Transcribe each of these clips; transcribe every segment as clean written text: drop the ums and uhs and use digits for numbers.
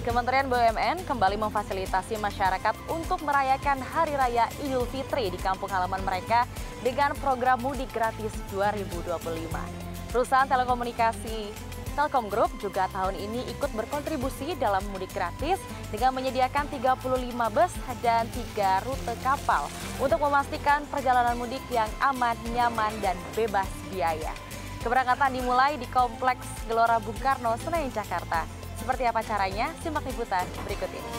Kementerian BUMN kembali memfasilitasi masyarakat untuk merayakan Hari Raya Idul Fitri di kampung halaman mereka dengan program mudik gratis 2025. Perusahaan telekomunikasi Telkom Group juga tahun ini ikut berkontribusi dalam mudik gratis dengan menyediakan 35 bus dan 3 rute kapal untuk memastikan perjalanan mudik yang aman, nyaman, dan bebas biaya. Keberangkatan dimulai di Kompleks Gelora Bung Karno, Senayan, Jakarta. Seperti apa caranya? Simak liputan berikut ini.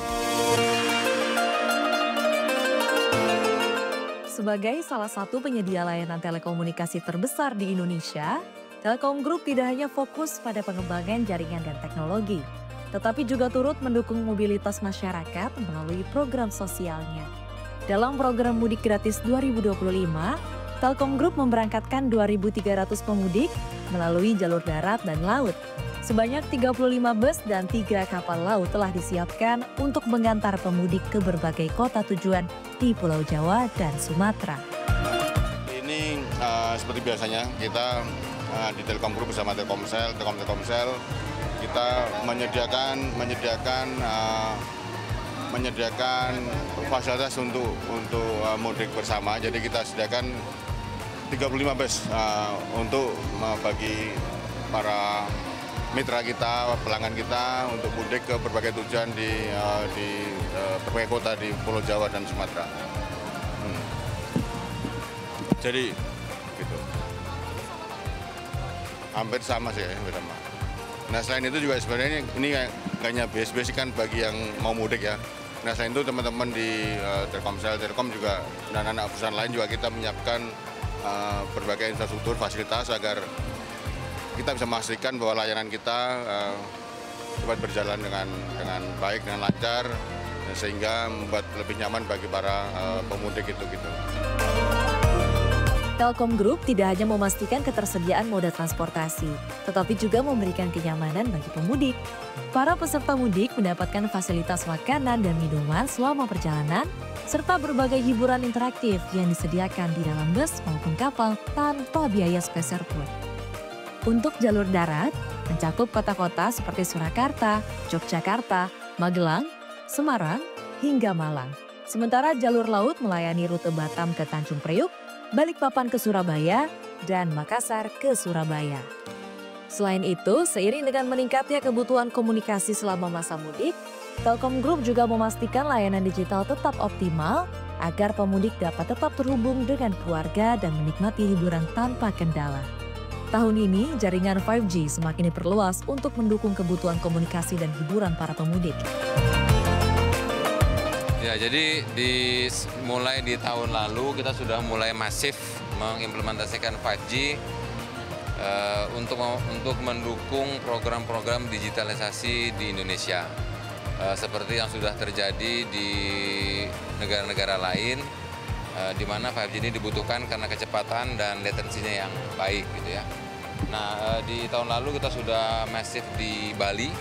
Sebagai salah satu penyedia layanan telekomunikasi terbesar di Indonesia, Telkom Group tidak hanya fokus pada pengembangan jaringan dan teknologi, tetapi juga turut mendukung mobilitas masyarakat melalui program sosialnya. Dalam program Mudik Gratis 2025, Telkom Group memberangkatkan 2.300 pemudik melalui jalur darat dan laut. Sebanyak 35 bus dan 3 kapal laut telah disiapkan untuk mengantar pemudik ke berbagai kota tujuan di Pulau Jawa dan Sumatera. Ini seperti biasanya kita di Telkom Group bersama Telkomsel, kita menyediakan fasilitas untuk mudik bersama. Jadi kita sediakan 35 bus untuk bagi para mitra kita, pelanggan kita untuk mudik ke berbagai tujuan di berbagai kota di Pulau Jawa dan Sumatera. Jadi gitu. Hampir sama sih ya, sama. Nah selain itu juga sebenarnya ini kayaknya basic kan bagi yang mau mudik ya. Nah selain itu teman-teman di Telkomsel, Telkom juga dan anak perusahaan lain juga kita menyiapkan berbagai infrastruktur, fasilitas agar kita bisa memastikan bahwa layanan kita dapat berjalan dengan baik, dengan lancar, sehingga membuat lebih nyaman bagi para pemudik itu gitu. Telkom Group tidak hanya memastikan ketersediaan moda transportasi, tetapi juga memberikan kenyamanan bagi pemudik. Para peserta mudik mendapatkan fasilitas makanan dan minuman selama perjalanan, serta berbagai hiburan interaktif yang disediakan di dalam bus maupun kapal tanpa biaya spesial pun. Untuk jalur darat, mencakup kota-kota seperti Surakarta, Yogyakarta, Magelang, Semarang, hingga Malang. Sementara jalur laut melayani rute Batam ke Tanjung Priuk, Balikpapan ke Surabaya, dan Makassar ke Surabaya. Selain itu, seiring dengan meningkatnya kebutuhan komunikasi selama masa mudik, Telkom Group juga memastikan layanan digital tetap optimal agar pemudik dapat tetap terhubung dengan keluarga dan menikmati hiburan tanpa kendala. Tahun ini, jaringan 5G semakin diperluas untuk mendukung kebutuhan komunikasi dan hiburan para pemudik. Ya, jadi mulai di tahun lalu kita sudah mulai masif mengimplementasikan 5G untuk mendukung program-program digitalisasi di Indonesia. Seperti yang sudah terjadi di negara-negara lain, di mana 5G ini dibutuhkan karena kecepatan dan latensinya yang baik gitu ya. Nah, di tahun lalu kita sudah masif di Bali,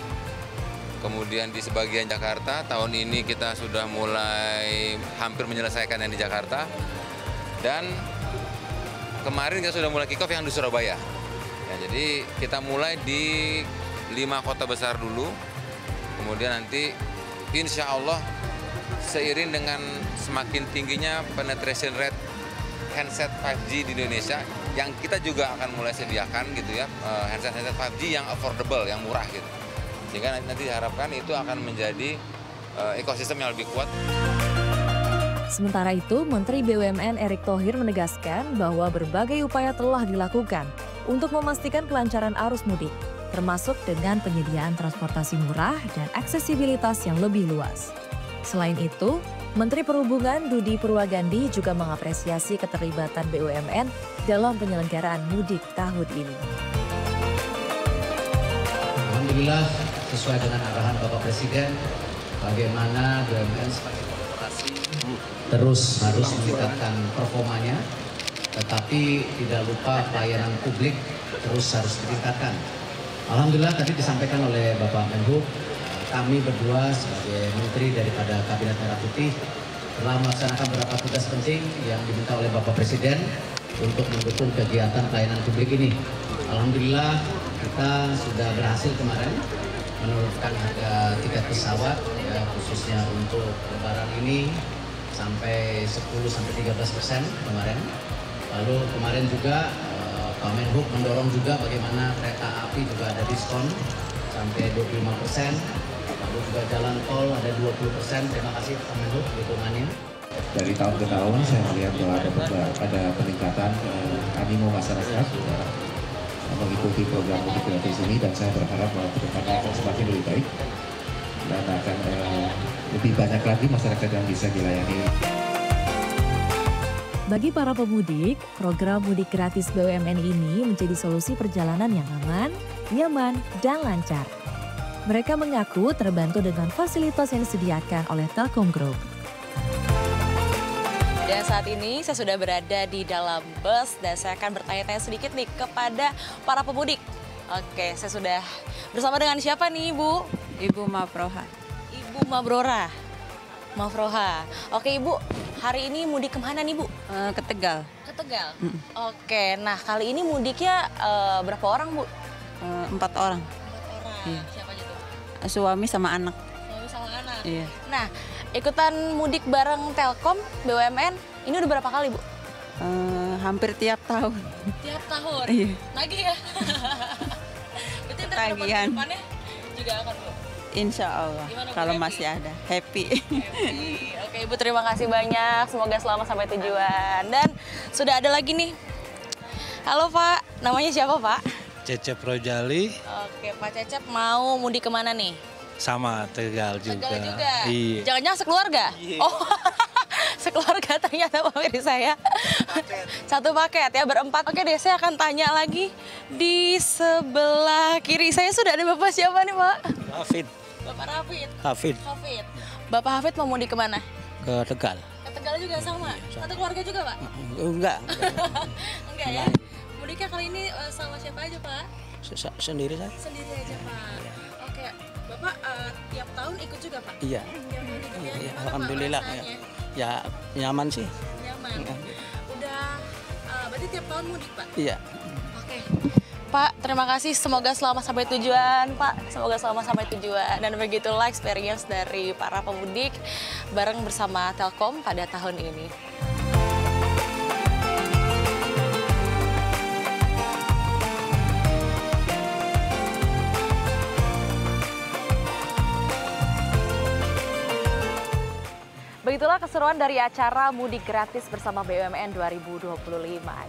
kemudian di sebagian Jakarta. Tahun ini kita sudah mulai hampir menyelesaikan yang di Jakarta, dan kemarin kita sudah mulai kick off yang di Surabaya. Ya, jadi kita mulai di 5 kota besar dulu, kemudian nanti insya Allah seiring dengan semakin tingginya penetration rate handset 5G di Indonesia, yang kita juga akan mulai sediakan gitu ya, handset 5G yang affordable, yang murah gitu. Sehingga nanti diharapkan itu akan menjadi ekosistem yang lebih kuat. Sementara itu, Menteri BUMN Erick Thohir menegaskan bahwa berbagai upaya telah dilakukan untuk memastikan kelancaran arus mudik, termasuk dengan penyediaan transportasi murah dan aksesibilitas yang lebih luas. Selain itu, Menteri Perhubungan Budi Purwagandi juga mengapresiasi keterlibatan BUMN dalam penyelenggaraan mudik tahun ini. Alhamdulillah, sesuai dengan arahan Bapak Presiden, bagaimana BUMN sebagai korporasi terus harus meningkatkan performanya, tetapi tidak lupa pelayanan publik terus harus ditingkatkan. Alhamdulillah tadi disampaikan oleh Bapak Menhub, kami berdua sebagai menteri daripada Kabinet Merah Putih telah melaksanakan beberapa tugas penting yang diminta oleh Bapak Presiden untuk mendukung kegiatan pelayanan publik ini. Alhamdulillah kita sudah berhasil kemarin menurunkan harga tiket pesawat ya, khususnya untuk Lebaran ini sampai 10-13% kemarin. Lalu kemarin juga Pak Menhub mendorong juga bagaimana kereta api juga ada diskon sampai 25%. Lalu juga jalan tol ada 20%. Terima kasih Pak Menhub dukungannya. Dari tahun ke tahun saya melihat bahwa ada peningkatan animo masyarakat mengikuti program mudik gratis ini, dan saya berharap bahwa kedepannya akan semakin lebih baik dan akan lebih banyak lagi masyarakat yang bisa dilayani. Bagi para pemudik, program mudik gratis BUMN ini menjadi solusi perjalanan yang aman, nyaman, dan lancar. Mereka mengaku terbantu dengan fasilitas yang disediakan oleh Telkom Group. Dan saat ini saya sudah berada di dalam bus dan saya akan bertanya-tanya sedikit nih kepada para pemudik. Oke, saya sudah bersama dengan siapa nih Ibu? Ibu Mafroha. Ibu Mafroha. Oke Ibu, hari ini mudik kemana nih Bu? Ke Tegal. Ke Tegal? Oke, nah kali ini mudiknya berapa orang Bu? 4 orang. 4 orang, Iya. siapa aja tuh? Suami sama anak. Suami sama anak? Iya. Nah, ikutan mudik bareng Telkom BUMN, ini udah berapa kali Bu? Hampir tiap tahun. Tiap tahun? Iya. Lagi ya? Berarti ntar Ketagihan. depannya juga akan Bu? Insya Allah. Gimana, Bu, Kalau happy? masih ada. Happy. Oke Ibu, terima kasih banyak. Semoga selamat sampai tujuan. Dan sudah ada lagi nih. Halo Pak, namanya siapa Pak? Cecep Rojali Oke Pak Cecep mau mudik kemana nih? sama Tegal juga. Tegal juga? Iya. Jangan-jangan sekeluarga? Iya. Oh, sekeluarga ternyata pemirsa saya. Satu paket ya, berempat. Oke deh, saya akan tanya lagi. Di sebelah kiri saya sudah ada Bapak siapa nih Pak? Hafid. Bapak Rafid. Hafid Hafid. Bapak Hafid mau mudik kemana? ke Tegal. Ke Tegal juga sama? Satu keluarga juga Pak? Enggak. Enggak ya? Mudiknya kali ini sama siapa aja Pak? Sendiri saya. Sendiri aja Pak. Oke, Bapak tiap tahun ikut juga Pak? Iya. Tiap tahun ikut ya? Iya, Gimana, Pak, alhamdulillah ya. rasanya? Ya nyaman sih. Nyaman. Udah, berarti tiap tahun mudik Pak? Iya. Oke. Pak, terima kasih. Semoga selamat sampai tujuan, Pak. Semoga selamat sampai tujuan. Dan begitulah experience dari para pemudik bareng bersama Telkom pada tahun ini. Begitulah keseruan dari acara Mudik Gratis bersama BUMN 2025.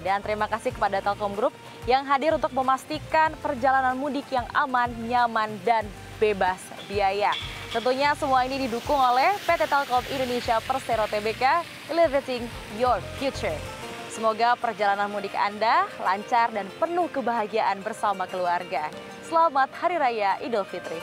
Dan terima kasih kepada Telkom Group yang hadir untuk memastikan perjalanan mudik yang aman, nyaman, dan bebas biaya. Tentunya semua ini didukung oleh PT Telkom Indonesia Persero Tbk, Elevating Your Future. Semoga perjalanan mudik Anda lancar dan penuh kebahagiaan bersama keluarga. Selamat Hari Raya Idul Fitri.